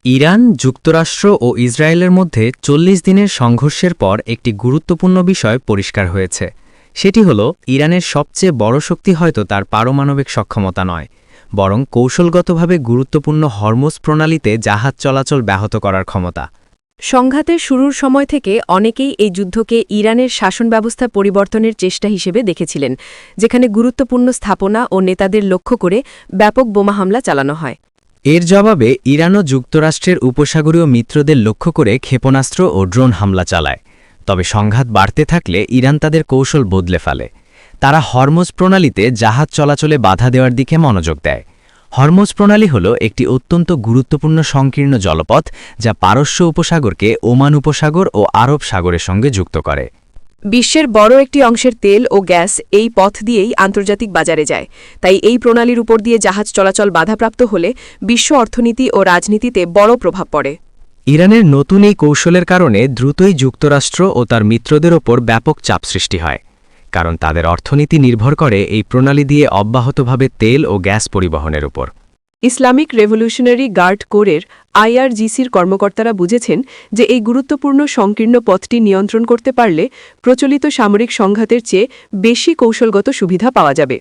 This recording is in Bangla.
ইরান, যুক্তরাষ্ট্র ও ইসরায়েলের মধ্যে ৪০ দিনের সংঘর্ষের পর একটি গুরুত্বপূর্ণ বিষয় পরিষ্কার হয়েছে। সেটি হল ইরানের সবচেয়ে বড় শক্তি হয়তো তার পারমাণবিক সক্ষমতা নয়, বরং কৌশলগতভাবে গুরুত্বপূর্ণ হরমুজ প্রণালীতে জাহাজ চলাচল ব্যাহত করার ক্ষমতা। সংঘাতের শুরুর সময় থেকে অনেকেই এই যুদ্ধকে ইরানের শাসন ব্যবস্থা পরিবর্তনের চেষ্টা হিসেবে দেখেছিলেন, যেখানে গুরুত্বপূর্ণ স্থাপনা ও নেতাদের লক্ষ্য করে ব্যাপক বোমা হামলা চালানো হয়। এর জবাবে ইরান ও যুক্তরাষ্ট্রের উপসাগরীয় মিত্রদের লক্ষ্য করে ক্ষেপণাস্ত্র ও ড্রোন হামলা চালায়। তবে সংঘাত বাড়তে থাকলে ইরান তাদের কৌশল বদলে ফেলে। তারা হরমুজ প্রণালীতে জাহাজ চলাচলে বাধা দেওয়ার দিকে মনোযোগ দেয়। হরমুজ প্রণালী হল একটি অত্যন্ত গুরুত্বপূর্ণ সংকীর্ণ জলপথ, যা পারস্য উপসাগরকে ওমান উপসাগর ও আরব সাগরের সঙ্গে যুক্ত করে। বিশ্বের বড় একটি অংশের তেল ও গ্যাস এই পথ দিয়েই আন্তর্জাতিক বাজারে যায়। তাই এই প্রণালীর উপর দিয়ে জাহাজ চলাচল বাধাপ্রাপ্ত হলে বিশ্ব অর্থনীতি ও রাজনীতিতে বড় প্রভাব পড়ে। ইরানের নতুন এই কৌশলের কারণে দ্রুতই যুক্তরাষ্ট্র ও তার মিত্রদের ওপর ব্যাপক চাপ সৃষ্টি হয়, কারণ তাদের অর্থনীতি নির্ভর করে এই প্রণালী দিয়ে অব্যাহতভাবে তেল ও গ্যাস পরিবহনের উপর। ইসলামিক রেভলিউশনারি গার্ড কোরের IRGCর কর্মকর্তারা বুঝেছেন যে এই গুরুত্বপূর্ণ সংকীর্ণ পথটি নিয়ন্ত্রণ করতে পারলে প্রচলিত সামরিক সংঘাতের চেয়ে বেশি কৌশলগত সুবিধা পাওয়া যাবে।